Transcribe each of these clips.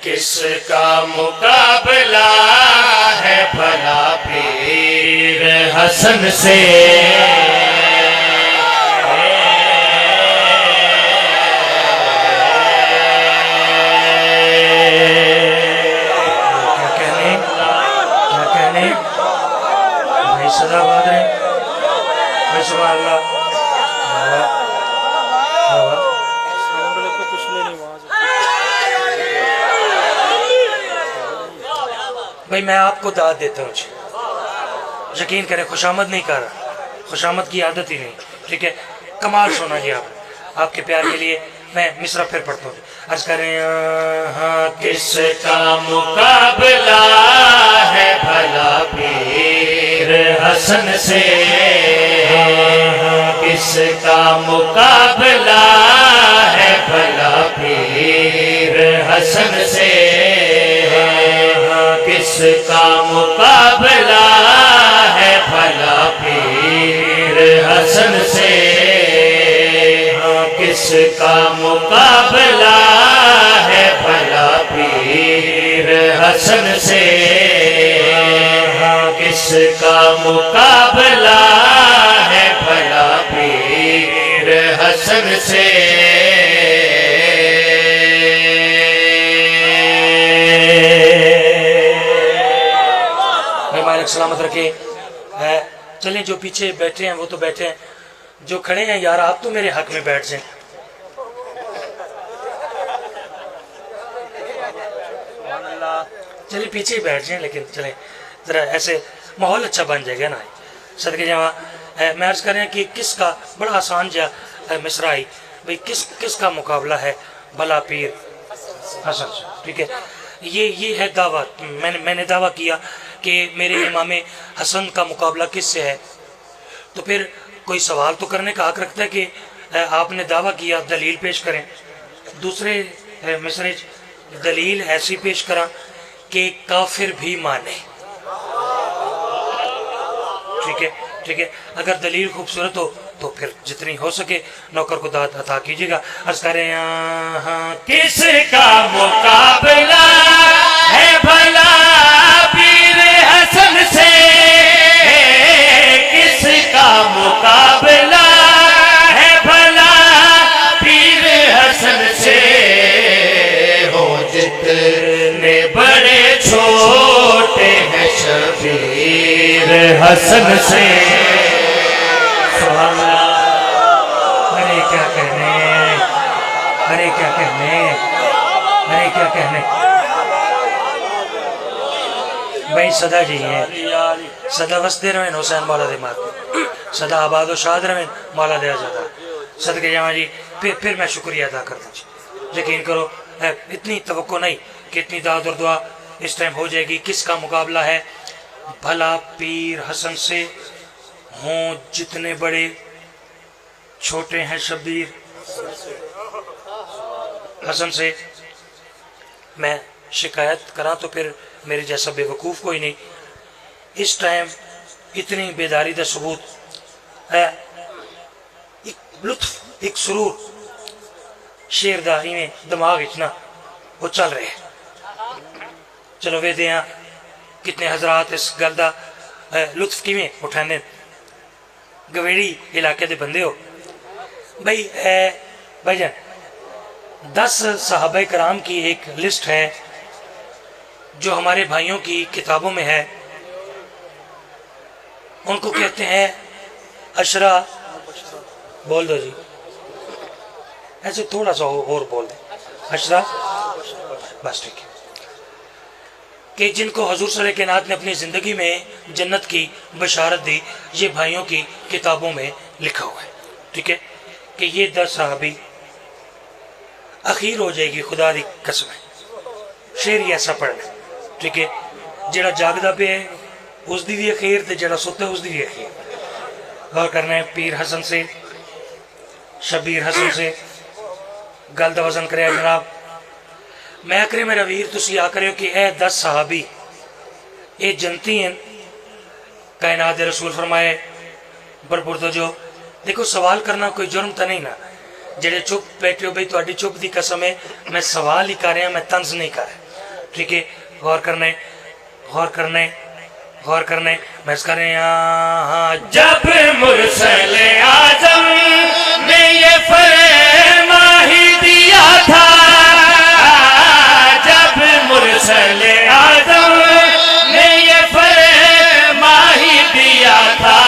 کس کا مقابلہ ہے بھلا پیر حسن سے صدا آباد رہے بھائی سبحان اللہ بھائی میں آپ کو دعوت دیتا ہوں جی یقین کریں خوشامد نہیں کر رہا خوشامد کی عادت ہی نہیں ٹھیک ہے کمال سونا جی آپ کے پیار کے لیے میں مصرع پھر پڑھتا ہوں عرض کریں کس کا مقابلہ ہے بھلا پیر حسن سے کس کا مقابلہ ہے بھلا پیر حسن سے کس کا مقابلہ ہے بھلا پیر حسن سے کس کا مقابلہ ہے بھلا پیر حسن سے کس کا مقابلہ ہے بھلا پیر حسن سے مالک سلامت رکھے چلیں جو پیچھے بیٹھے ہیں وہ تو بیٹھے ہیں جو کھڑے ہیں یار آپ تو میرے حق میں بیٹھ جائیں چلیں پیچھے ہی بیٹھ جائیں لیکن چلیں ذرا ایسے ماحول اچھا بن جائے گا نا صدقے جہاں میں عرض کر رہے ہیں کہ کس کا بڑا آسان جا مصرع آئی بھئی کس کا مقابلہ ہے بھلا پیر حسن سے ٹھیک ہے یہ ہے دعویٰ میں نے دعویٰ کیا کہ میرے امام حسن کا مقابلہ کس سے ہے تو پھر کوئی سوال تو کرنے کا حق رکھتا ہے کہ آپ نے دعویٰ کیا دلیل پیش کریں دوسرے مصرع دلیل ایسی پیش کرا کہ کافر بھی مانے ٹھیک ہے اگر دلیل خوبصورت ہو تو پھر جتنی ہو سکے نوکر کو دعوت عطا کیجیے گا عرض کریں کس کا مقابلہ ہے بھلا پیر حسن سے کس کا مقابلہ ہے بھلا پیر حسن سے ہو جتنے بڑے چھوٹے ہیں شبیر حسن سے سبحان اللہ ارے کیا کہنے بھائی صدا جی ہیں صدا وستے روین حسین مولا دے مات صدا آباد و شاد روین مولا دے آزادہ صدقے جمع جی پھر میں شکریہ ادا کرتا ہوں یقین کرو اتنی توقع نہیں کہ اتنی دعوت اور دعا اس ٹائم ہو جائے گی کس کا مقابلہ ہے بھلا پیر حسن سے ہوں جتنے بڑے چھوٹے ہیں شبیر حسن سے میں شکایت کرا تو پھر میرے جیسا بے وقوف کوئی نہیں اس ٹائم اتنی بیداری دا ثبوت ہے ایک لطف ایک سرور شیر دا میں دماغ اتنا وہ چل رہے چلو وے دیاں کتنے حضرات اس گل دا لطف کی میں اٹھانے گویڑی علاقے دے بندے ہو بھائی جان 10 صحابہ کرام کی ایک لسٹ ہے جو ہمارے بھائیوں کی کتابوں میں ہے ان کو کہتے ہیں عشرہ بول دو جی ایسے تھوڑا سا اور بول دیں عشرہ بس ٹھیک ہے کہ جن کو حضور صلی اللہ علیہ وسلم نے اپنی زندگی میں جنت کی بشارت دی یہ بھائیوں کی کتابوں میں لکھا ہوا ہے ٹھیک ہے کہ یہ 10 صحابی اخیر ہو جائے گی خدا دی قسم ہے شعر ہی ایسا پڑھنا ٹھیک ہے جڑا جاگدا پہ ہے اس دی بھی اخیر تے جڑا سوتا ہے اس دی بھی اخیر غور کرنا ہے پیر حسن سے شبیر حسن سے گل دا وزن کرے جناب میں اکرے میرا ویر تسی آ کرے ہو کہ اے 10 صحابی اے جنتی ہیں کائنات رسول فرمائے بربردو جو دیکھو سوال کرنا کوئی جرم تا نہیں نا جڑے چپ بیٹھے ہو بھئی تو اڈی چپ دی قسم ہے میں سوال ہی کر رہا میں طنز نہیں کر رہا ٹھیک ہے، غور کرنے غور کرنے غور کرنے محض کریں یہاں جب مرسل اعظم نے یہ فرما ہی دیا تھا، جب مرسل اعظم نے یہ فرما ہی دیا تھا،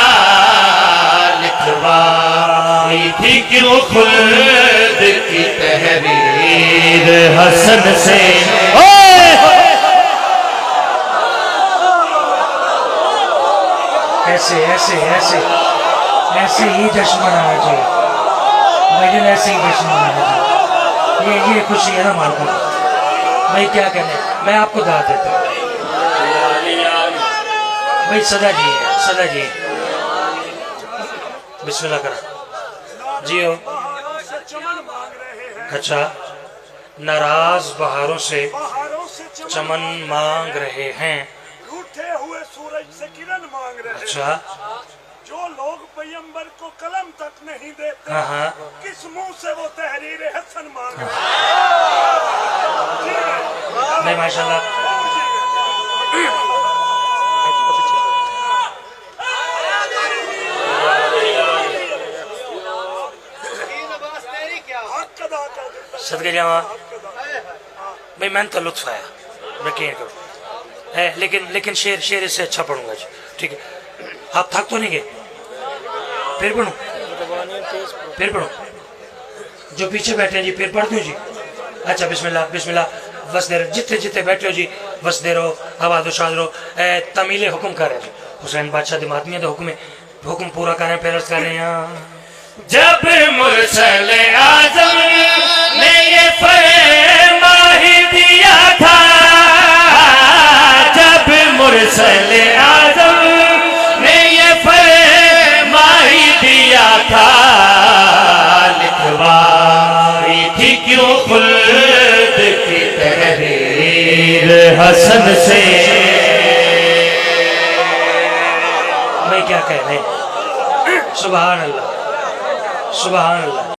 لکھوائی تھی کیوں خلد کی تحریر حسن سے؟ ایسے ایسے ایسے ایسے ہی جشن منانا چاہیے بھائی، ایسے ہی جشن منانا چاہیے. یہ خوشی ہے نا مارکو بھائی، کیا کہنے، میں آپ کو دعوت دیتا ہوں بھائی. صدا جی ہے، صدا جی ہے. بسم اللہ کرا جی ہو. اچھا، ناراض بہاروں سے چمن مانگ رہے ہیں. روٹھے ہوئے سورج سے کرن مانگ رہے ہیں. اچھا، جو لوگ پیغمبر کو قلم تک نہیں دیتے، ہاں ہاں، کس منہ سے وہ تحریر حسن مانگ رہے ہیں؟ نہیں ماشاءاللہ. حق ادا کر دیتا صدقے جاواں بھائی، میں نے تو لطف آیا، یقین کرو. لیکن شعر اس سے اچھا پڑھوں گا جی. ٹھیک ہے، آپ تھک تو نہیں گئے؟ پھر پڑھوں جو پیچھے بیٹھے ہیں جی، پھر پڑھ دوں جی. اچھا، بسم اللہ بسم اللہ. بس دے رہو جتنے جتنے بیٹھے ہو جی، بس دے رہو، آباد و شاد رہو. تمیل حکم کر رہے ہیں جی، حسین بادشاہ دمادمی ہے تو حکم پورا کر رہے ہیں. پیرس کر رہے ہیں. جب مرسل اعظم نے یہ فرما ہی دیا تھا، جب مرسل اعظم نے یہ فرما ہی دیا تھا، لکھوائی تھی کیوں خلد کی تحریر حسن سے؟ میں کیا کہنے. سبحان اللہ سبحان اللہ.